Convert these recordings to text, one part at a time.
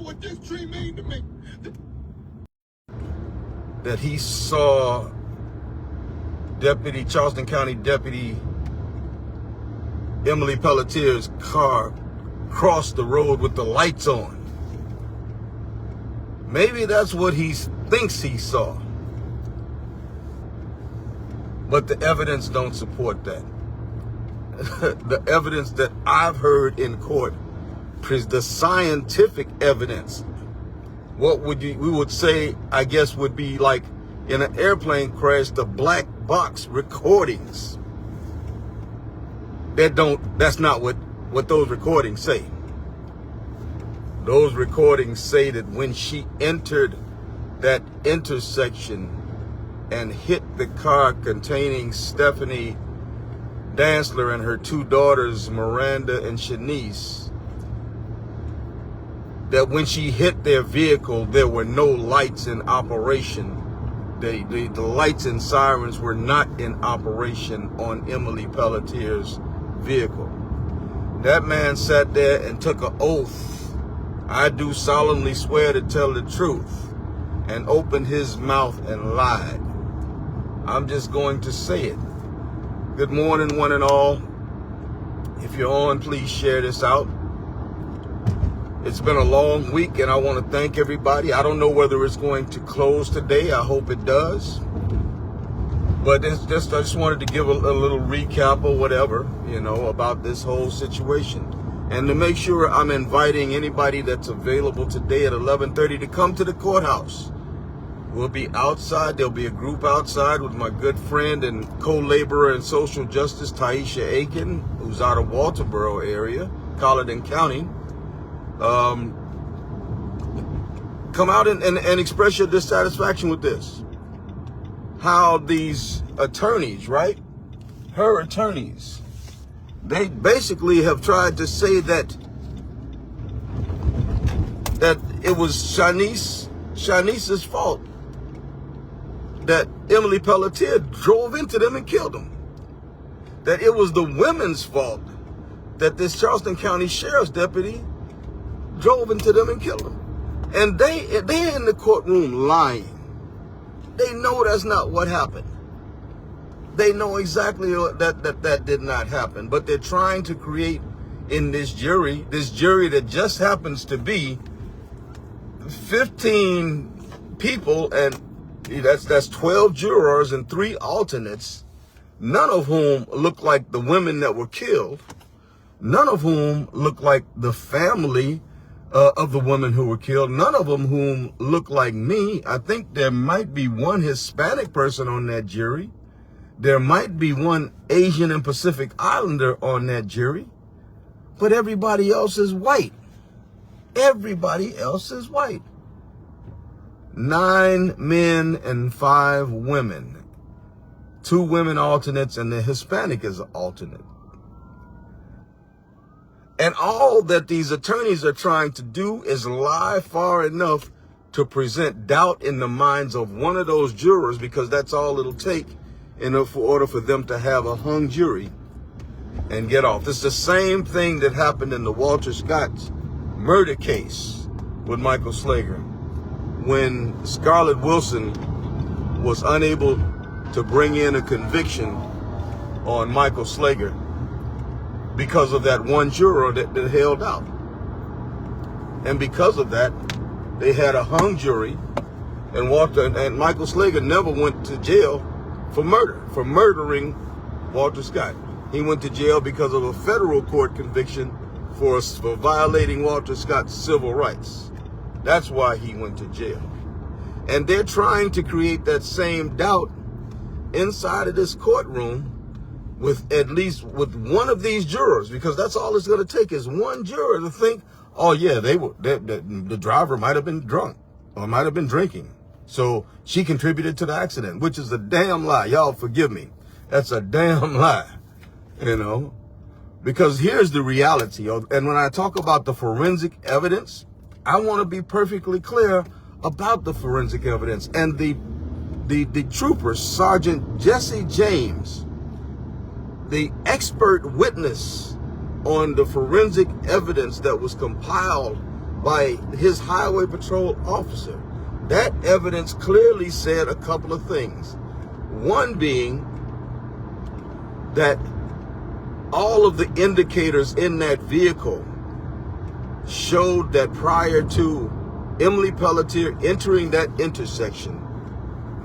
what this tree mean to me. That he saw Charleston County Deputy Emily Pelletier's car cross the road with the lights on. Maybe that's what he thinks he saw. But the evidence don't support that. The evidence that I've heard in court is the scientific evidence. What we would say, I guess, would be like in an airplane crash, the black box recordings. That's not what those recordings say. Those recordings say that when she entered that intersection and hit the car containing Stephanie Dantzler and her two daughters, Miranda and Shanice, that when she hit their vehicle, there were no lights in operation. The lights and sirens were not in operation on Emily Pelletier's vehicle. That man sat there and took an oath. I do solemnly swear to tell the truth, and opened his mouth and lied. I'm just going to say it. Good morning, one and all. If you're on, please share this out. It's been a long week, and I want to thank everybody. I don't know whether it's going to close today. I hope it does. But I just wanted to give a little recap or whatever, about this whole situation. And to make sure I'm inviting anybody that's available today at 11:30 to come to the courthouse. We'll be outside. There'll be a group outside with my good friend and co-laborer in social justice, Taisha Aiken, who's out of Walterboro area, Colleton County. Come out and express your dissatisfaction with this. How these attorneys, right? Her attorneys, they basically have tried to say that it was Shanice's fault that Emily Pelletier drove into them and killed them. That it was the women's fault that this Charleston County Sheriff's deputy drove into them and killed them. And they're in the courtroom lying. They know that's not what happened. They know exactly that did not happen. But they're trying to create in this jury that just happens to be 15 people, and that's 12 jurors and 3 alternates, none of whom look like the women that were killed, none of whom look like the family of the women who were killed, none of them whom look like me. I think there might be one Hispanic person on that jury. There might be one Asian and Pacific Islander on that jury, but everybody else is white. Everybody else is white. 9 men and 5 women. 2 women alternates, and the Hispanic is an alternate. And all that these attorneys are trying to do is lie far enough to present doubt in the minds of one of those jurors, because that's all it'll take in order for them to have a hung jury and get off. It's the same thing that happened in the Walter Scott murder case with Michael Slager, when Scarlett Wilson was unable to bring in a conviction on Michael Slager because of that one juror that held out. And because of that, they had a hung jury, and Michael Slager never went to jail for murdering Walter Scott. He went to jail because of a federal court conviction for violating Walter Scott's civil rights. That's why he went to jail. And they're trying to create that same doubt inside of this courtroom with one of these jurors, because that's all it's going to take is one juror to think, oh yeah, the driver might have been drunk or might have been drinking, so she contributed to the accident, which is a damn lie. Y'all forgive me. That's a damn lie, because here's the reality. And when I talk about the forensic evidence, I want to be perfectly clear about the forensic evidence. And the trooper, Sergeant Jesse James, the expert witness on the forensic evidence that was compiled by his highway patrol officer. That evidence clearly said a couple of things. One being that all of the indicators in that vehicle showed that prior to Emily Pelletier entering that intersection,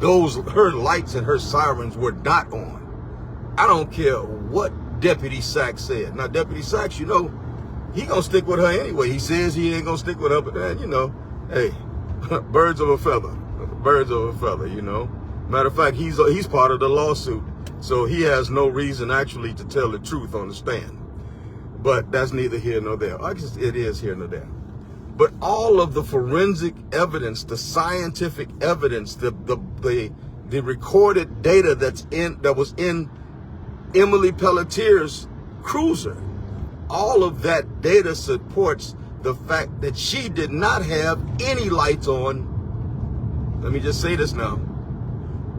her lights and her sirens were not on. I don't care what Deputy Sachs said. Now, Deputy Sachs, he gonna stick with her anyway. He says he ain't gonna stick with her, but then, hey, birds of a feather, Matter of fact, he's part of the lawsuit, so he has no reason actually to tell the truth on the stand. But that's neither here nor there. I guess it is here nor there. But all of the forensic evidence, the scientific evidence, the recorded data that was in Emily Pelletier's cruiser, all of that data supports the fact that she did not have any lights on. Let me just say this now.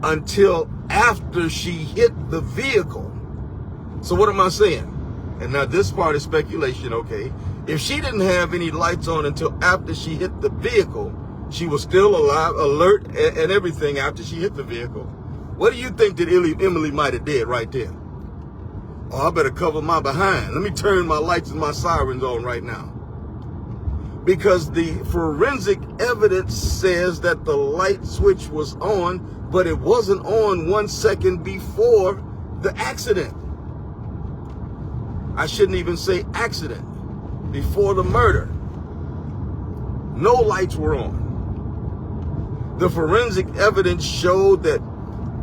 Until after she hit the vehicle. So what am I saying? And now this part is speculation, okay? If she didn't have any lights on until after she hit the vehicle, she was still alive, alert, and everything after she hit the vehicle. What do you think that Emily might have did right there? Oh, I better cover my behind. Let me turn my lights and my sirens on right now. Because the forensic evidence says that the light switch was on, but it wasn't on 1 second before the accident. I shouldn't even say accident. Before the murder. No lights were on. The forensic evidence showed that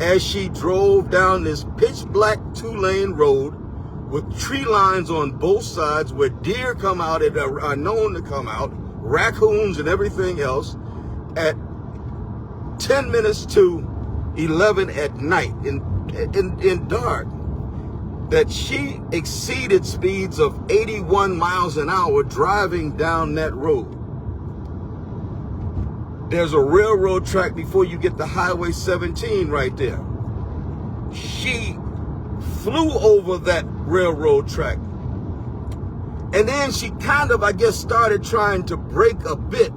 as she drove down this pitch black 2-lane road with tree lines on both sides where deer come out and are known to come out, raccoons and everything else, at 10 minutes to 11 at night in dark, that she exceeded speeds of 81 miles an hour driving down that road. There's a railroad track before you get to Highway 17 right there. She flew over that railroad track. And then she kind of, I guess, started to break a bit.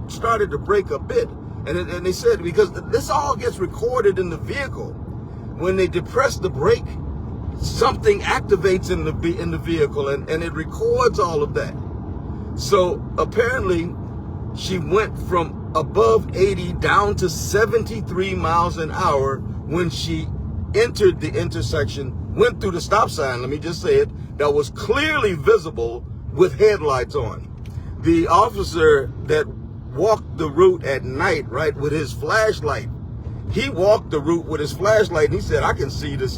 And they said, because this all gets recorded in the vehicle. When they depress the brake, something activates in the vehicle and it records all of that. So apparently she went from above 80 down to 73 miles an hour when she entered the intersection, went through the stop sign, let me just say it, that was clearly visible with headlights on. The officer that walked the route at night, right, with his flashlight, he walked the route with his flashlight and he said, I can see the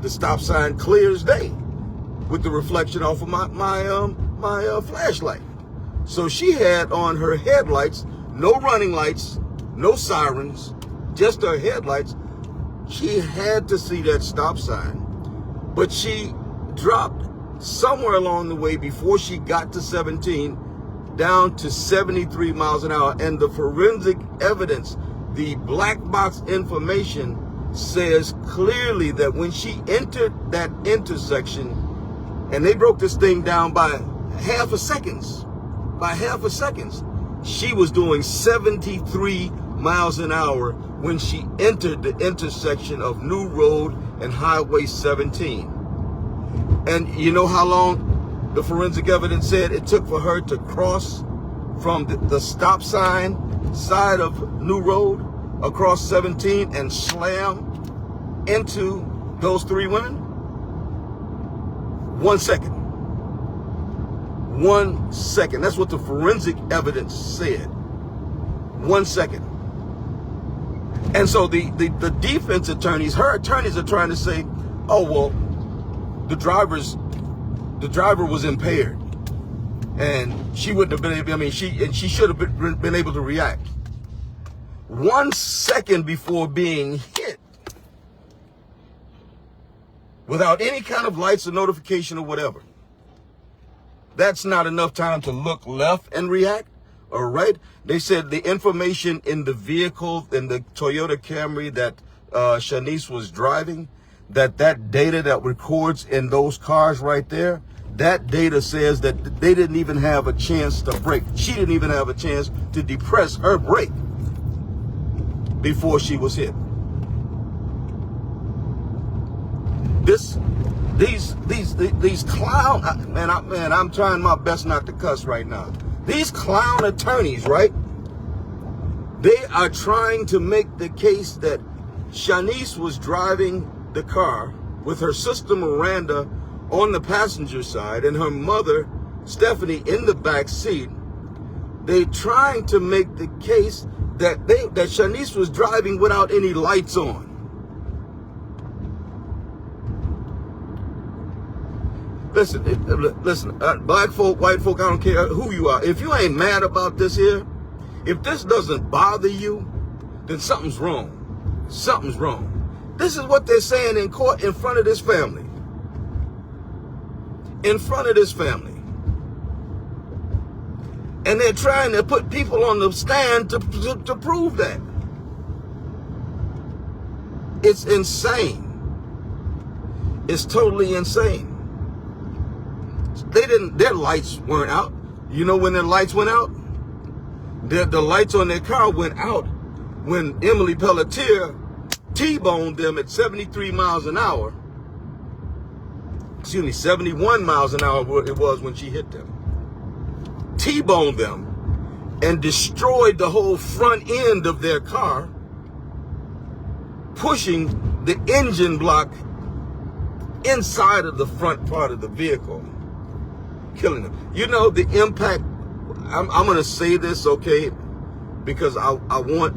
stop sign clear as day with the reflection off of my flashlight. So she had on her headlights, no running lights, no sirens, just her headlights. She had to see that stop sign, but she dropped somewhere along the way before she got to 17 down to 73 miles an hour. And the forensic evidence, the black box information, says clearly that when she entered that intersection, and they broke this thing down by half a second, she was doing 73 miles an hour when she entered the intersection of New Road and Highway 17. And you know how long the forensic evidence said it took for her to cross from the stop sign side of New Road across 17 and slam into those three women? 1 second. 1 second. That's what the forensic evidence said. 1 second. And so the defense attorneys, her attorneys are trying to say, oh, well, the driver was impaired and she wouldn't have been able, she should have been able to react. 1 second before being hit, without any kind of lights or notification or whatever. That's not enough time to look left and react, all right? They said the information in the vehicle, in the Toyota Camry that Shanice was driving, that data that records in those cars right there, that data says that they didn't even have a chance to brake. She didn't even have a chance to depress her brake before she was hit. These clown, man, I'm trying my best not to cuss right now. These clown attorneys, right? They are trying to make the case that Shanice was driving the car with her sister Miranda on the passenger side and her mother Stephanie in the back seat. They're trying to make the case that Shanice was driving without any lights on. Listen, black folk, white folk, I don't care who you are. If you ain't mad about this here, if this doesn't bother you, then something's wrong. Something's wrong. This is what they're saying in court in front of this family. In front of this family. And they're trying to put people on the stand to prove that. It's insane. It's totally insane. Their lights weren't out. You know when their lights went out? The lights on their car went out when Emily Pelletier T-boned them at 73 miles an hour. Excuse me, 71 miles an hour it was when she hit them. T-boned them and destroyed the whole front end of their car, pushing the engine block inside of the front part of the vehicle, killing them. You know, the impact, I'm going to say this, okay, because I want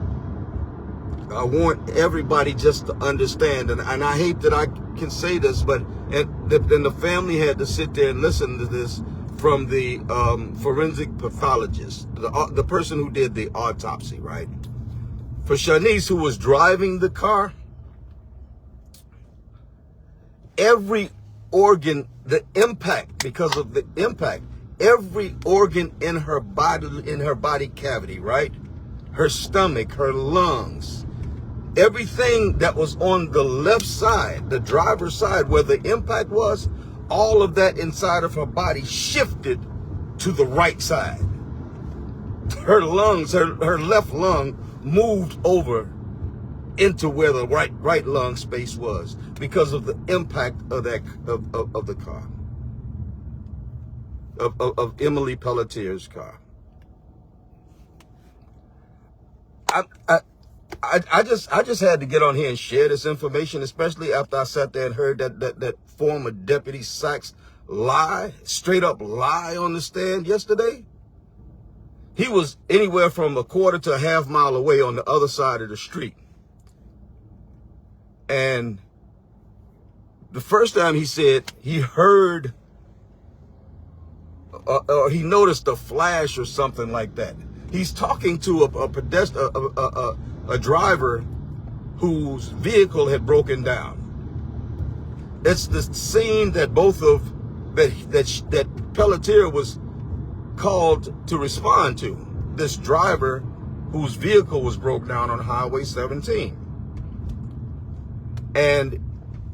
everybody just to understand, and I hate that I can say this, but and the family had to sit there and listen to this from the forensic pathologist, the person who did the autopsy, right? For Shanice, who was driving the car, every organ, the impact, because of the impact, every organ in her body cavity, right? Her stomach, her lungs, everything that was on the left side, the driver's side where the impact was, all of that inside of her body shifted to the right side. Her lungs, her left lung moved over into where the right lung space was because of the impact of the car, of Emily Pelletier's car. I just had to get on here and share this information, especially after I sat there and heard that former Deputy Sachs lie, straight up lie on the stand yesterday. He was anywhere from a quarter to a half mile away on the other side of the street. And the first time he said he heard or he noticed a flash or something like that. He's talking to a driver whose vehicle had broken down. It's the scene that that Pelletier was called to respond to. This driver whose vehicle was broke down on Highway 17. And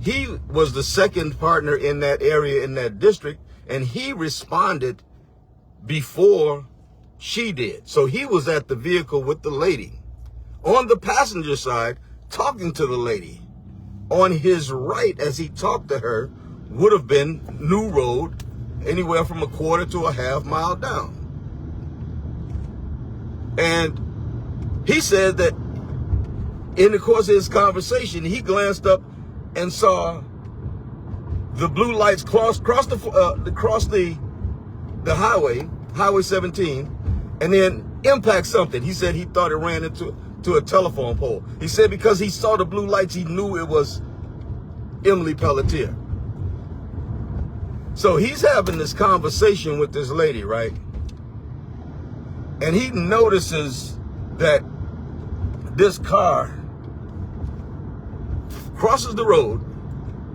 he was the second partner in that area, in that district, and he responded before she did. So he was at the vehicle with the lady. On the passenger side, talking to the lady. On his right, as he talked to her, would have been New Road, anywhere from a quarter to a half mile down. And he said that in the course of his conversation, he glanced up and saw the blue lights cross the highway 17, and then impact something. He said he thought it ran into a telephone pole. He said because he saw the blue lights, he knew it was Emily Pelletier. So he's having this conversation with this lady, right? And he notices that this car crosses the road,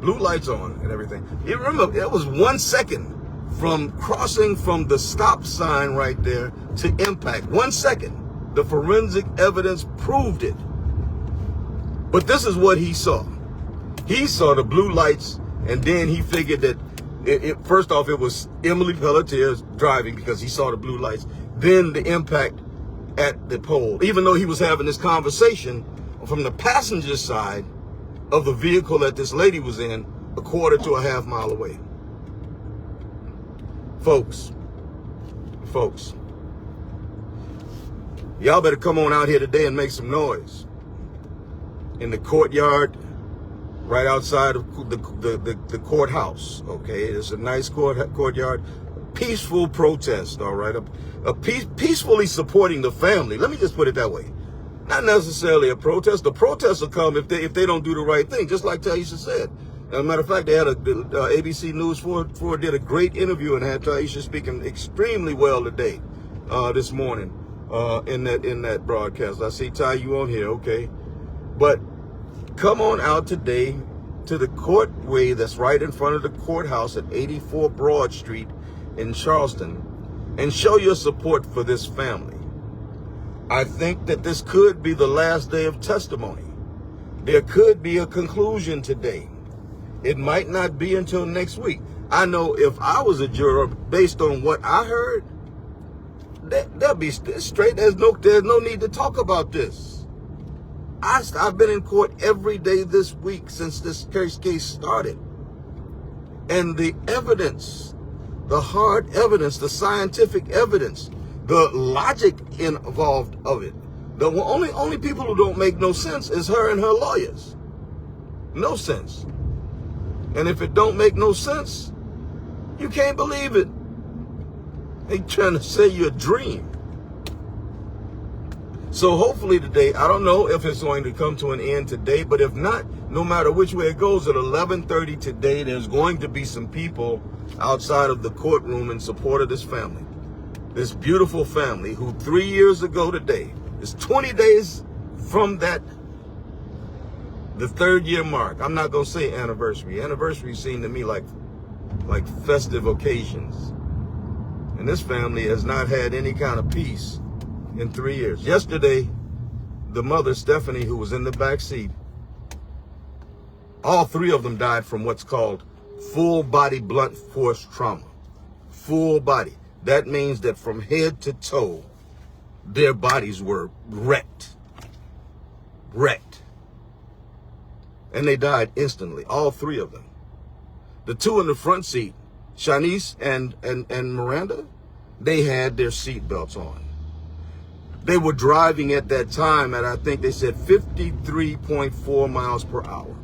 blue lights on and everything. You remember, it was 1 second from crossing from the stop sign right there to impact. 1 second. The forensic evidence proved it. But this is what he saw. He saw the blue lights, and then he figured that First off, it was Emily Pelletier's driving because he saw the blue lights. Then the impact at the pole, even though he was having this conversation from the passenger side of the vehicle that this lady was in, a quarter to a half mile away. Folks, y'all better come on out here today and make some noise. In the courtyard, right outside of the courthouse, okay? It's a nice courtyard. Peaceful protest, all right? Peacefully supporting the family. Let me just put it that way. Not necessarily a protest. The protest will come if they don't do the right thing, just like Taisha said. As a matter of fact, they had ABC News 4 did a great interview and had Taisha speaking extremely well today, this morning, in that broadcast. I see Ty, you on here, okay? But come on out today to the courtway that's right in front of the courthouse at 84 Broad Street in Charleston and show your support for this family. I think that this could be the last day of testimony. There could be a conclusion today. It might not be until next week. I know if I was a juror, based on what I heard, they'll be straight. There's no need to talk about this. I've been in court every day this week since this case started. And the evidence, the hard evidence, the scientific evidence, the logic involved of it, the only people who don't make no sense is her and her lawyers. No sense. And if it don't make no sense, you can't believe it. They trying to sell you a dream. So hopefully today, I don't know if it's going to come to an end today, but if not, no matter which way it goes, at 11:30 today, there's going to be some people outside of the courtroom in support of this family. This beautiful family who 3 years ago today, it's 20 days from that, the 3rd year mark. I'm not going to say anniversary. Anniversary seem to me like festive occasions. And this family has not had any kind of peace in 3 years. Yesterday, the mother, Stephanie, who was in the back seat, all 3 of them died from what's called full body blunt force trauma. Full body. That means that from head to toe, their bodies were wrecked. Wrecked. And they died instantly, all 3 of them. The 2 in the front seat, Shanice and Miranda, they had their seat belts on. They were driving at that time at, I think they said, 53.4 miles per hour.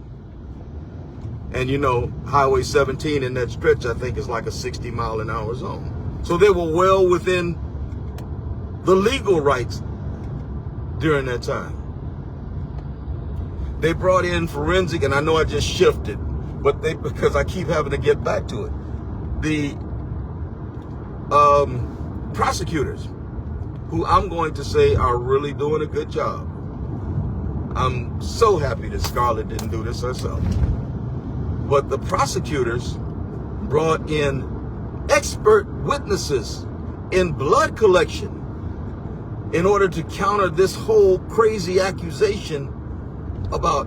And you know, Highway 17 in that stretch, I think, is like a 60 mile an hour zone. So they were well within the legal rights during that time. They brought in forensic, and I know I just shifted, but because I keep having to get back to it. The prosecutors, who I'm going to say are really doing a good job. I'm so happy that Scarlett didn't do this herself. But the prosecutors brought in expert witnesses in blood collection in order to counter this whole crazy accusation about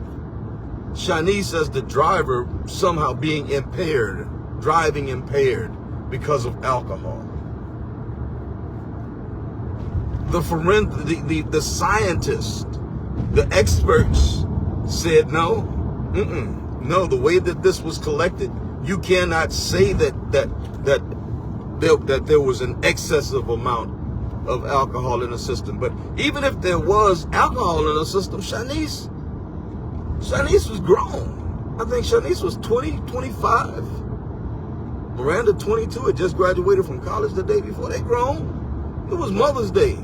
Shanice as the driver somehow being impaired, driving impaired because of alcohol. The scientists, the experts said no, no. The way that this was collected, you cannot say that there was an excessive amount of alcohol in the system. But even if there was alcohol in the system, Shanice was grown. I think Shanice was 20, 25. Miranda, 22, had just graduated from college the day before. They grown. It was Mother's Day.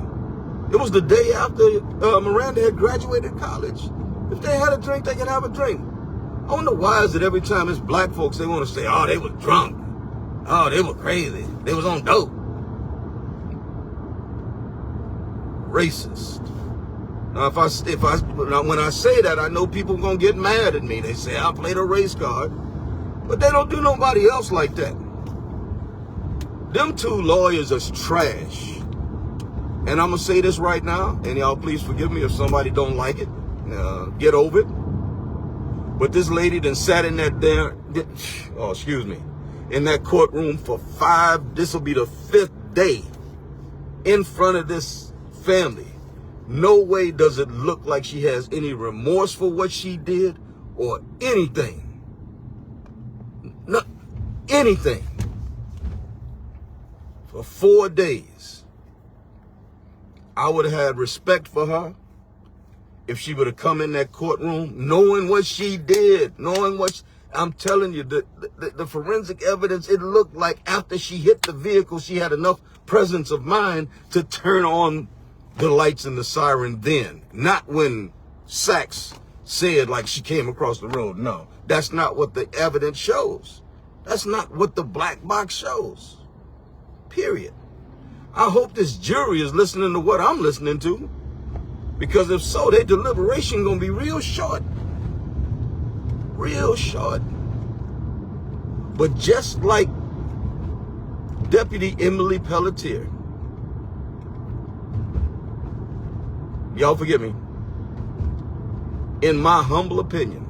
It was the day after Miranda had graduated college. If they had a drink, they could have a drink. I wonder why is it every time it's black folks, they want to say, oh, they were drunk. Oh, they were crazy. They was on dope. Racist. Now, when I say that, I know people are going to get mad at me. They say, I played a race card. But they don't do nobody else like that. Them 2 lawyers are trash. And I'm going to say this right now, and y'all please forgive me if somebody don't like it. Get over it. But this lady done sat in that there, in that courtroom for this will be the 5th day in front of this family. No way does it look like she has any remorse for what she did or anything. Not anything. For 4 days. I would have had respect for her if she would have come in that courtroom knowing what she did, knowing what I'm telling you, the forensic evidence, it looked like after she hit the vehicle, she had enough presence of mind to turn on the lights and the siren then. Not when Sachs said like she came across the road. No, that's not what the evidence shows. That's not what the black box shows. Period. I hope this jury is listening to what I'm listening to. Because if so, their deliberation gonna be real short. Real short. But just like Deputy Emily Pelletier, y'all forgive me, in my humble opinion,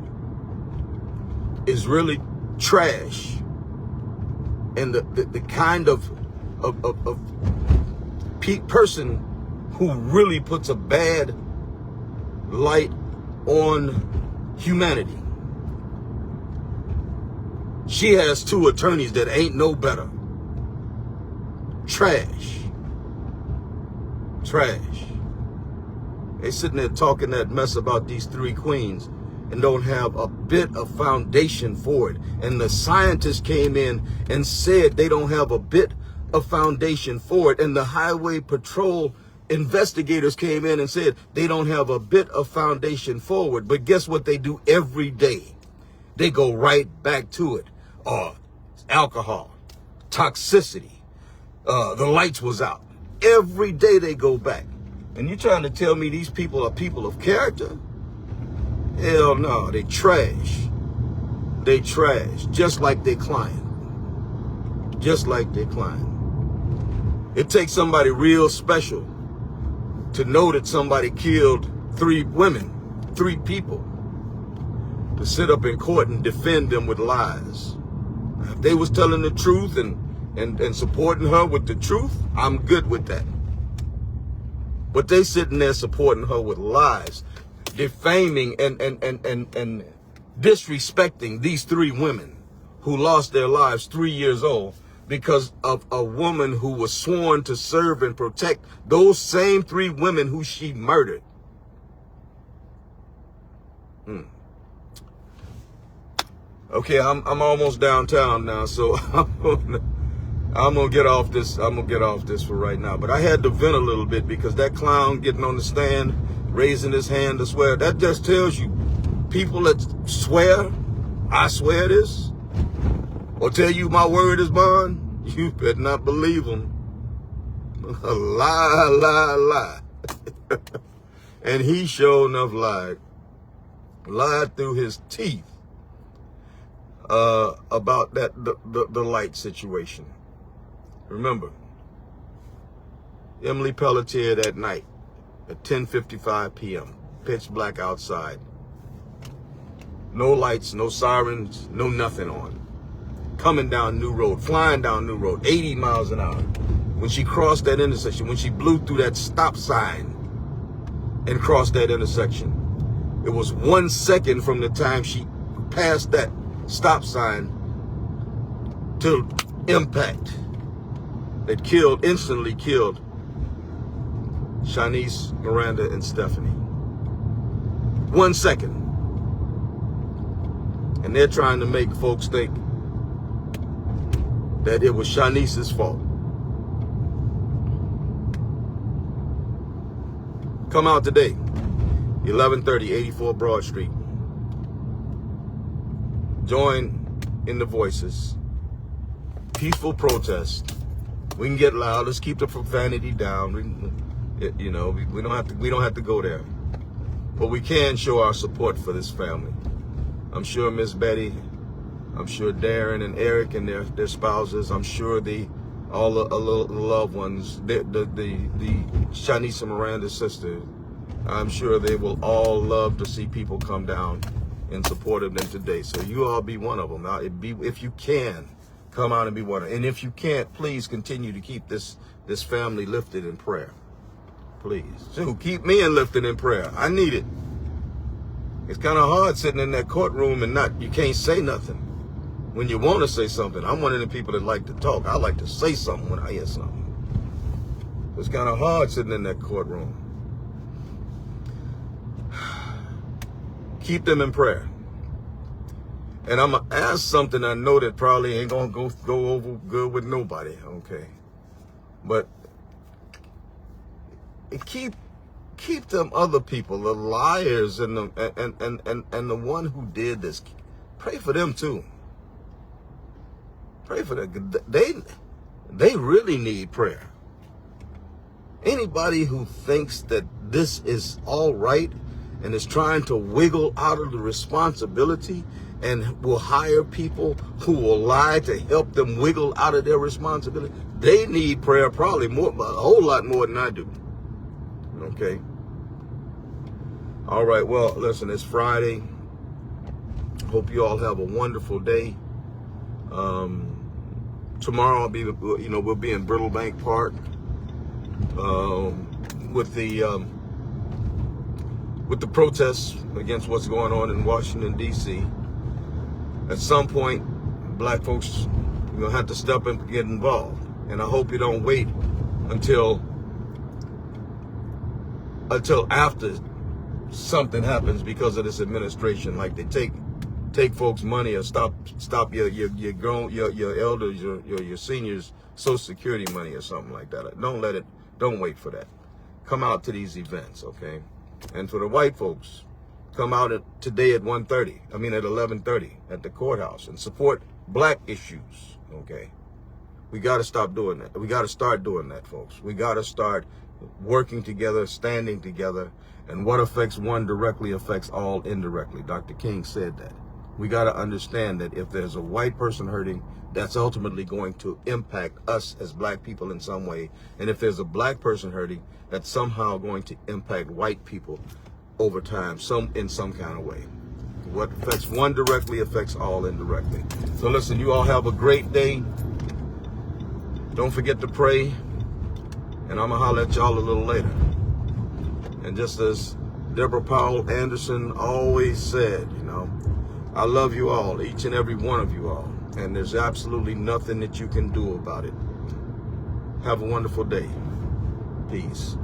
is really trash. And the kind of person who really puts a bad light on humanity. She has 2 attorneys that ain't no better. Trash. Trash. They sitting there talking that mess about these 3 queens and don't have a bit of foundation for it. And the scientists came in and said they don't have a bit of foundation for it. And the highway patrol investigators came in and said they don't have a bit of foundation forward. But guess what they do every day? They go right back to it. Alcohol, toxicity, the lights was out. Every day they go back. And you trying to tell me these people are people of character? Hell no, they trash. They trash, just like their client. Just like their client. It takes somebody real special to know that somebody killed 3 women, 3 people, to sit up in court and defend them with lies. If they was telling the truth and supporting her with the truth, I'm good with that. But they sitting there supporting her with lies, defaming and disrespecting these 3 women who lost their lives 3 years old because of a woman who was sworn to serve and protect those same 3 women who she murdered. Okay, I'm almost downtown now, so I'm gonna get off this. I'm gonna get off this for right now. But I had to vent a little bit because that clown getting on the stand, raising his hand to swear, that just tells you people that swear, I swear this, or tell you my word is bond, you better not believe them. Lie. And he sure enough lied through his teeth about the light situation. Remember, Emily Pelletier that night at 10:55 p.m., pitch black outside. No lights, no sirens, no nothing on. Coming down New Road, flying down New Road, 80 miles an hour. When she crossed that intersection, when she blew through that stop sign and crossed that intersection, it was 1 second from the time she passed that stop sign to impact that instantly killed Shanice, Miranda, and Stephanie. 1 second. And they're trying to make folks think that it was Shanice's fault. Come out today, 1130, 84 Broad Street. Join in the voices. Peaceful protest. We can get loud. Let's keep the profanity down. We don't have to go there. But we can show our support for this family. I'm sure Miss Betty, I'm sure Darren and Eric and their spouses, I'm sure all the loved ones, the Shanice and Miranda's sister, I'm sure they will all love to see people come down in support of them today. So you all be one of them. Now, if you can, Come out and be one. And if you can't, please continue to keep this family lifted in prayer. Please. So keep me lifted in prayer. I need it. It's kind of hard sitting in that courtroom and you can't say nothing when you want to say something. I'm one of the people that like to talk. I like to say something when I hear something. It's kind of hard sitting in that courtroom. Keep them in prayer. And I'm going to ask something I know that probably ain't going to go over good with nobody, okay? But keep them other people, the liars and the one who did this. Pray for them too. Pray for them. They really need prayer. Anybody who thinks that this is all right and is trying to wiggle out of the responsibility and will hire people who will lie to help them wiggle out of their responsibility, they need prayer probably a whole lot more than I do. Okay? All right, well, listen, it's Friday. Hope you all have a wonderful day. Tomorrow we'll be in Brittlebank Park with the protests against what's going on in Washington, D.C. At some point, black folks are going to have to step in and get involved. And I hope you don't wait until after something happens because of this administration, like they take folks' money or stop your elders, your seniors' Social Security money or something like that. Don't wait for that. Come out to these events, okay? And for the white folks, come out today at 11:30 at the courthouse and support black issues, okay? We got to stop doing that. We got to start doing that, folks. We got to start working together, standing together, and what affects one directly affects all indirectly. Dr. King said that. We got to understand that if there's a white person hurting, that's ultimately going to impact us as black people in some way. And if there's a black person hurting, that's somehow going to impact white people over time, in some kind of way. What affects one directly affects all indirectly. So listen, you all have a great day. Don't forget to pray. And I'm going to holler at y'all a little later. And just as Deborah Powell Anderson always said, I love you all, each and every one of you all. And there's absolutely nothing that you can do about it. Have a wonderful day. Peace.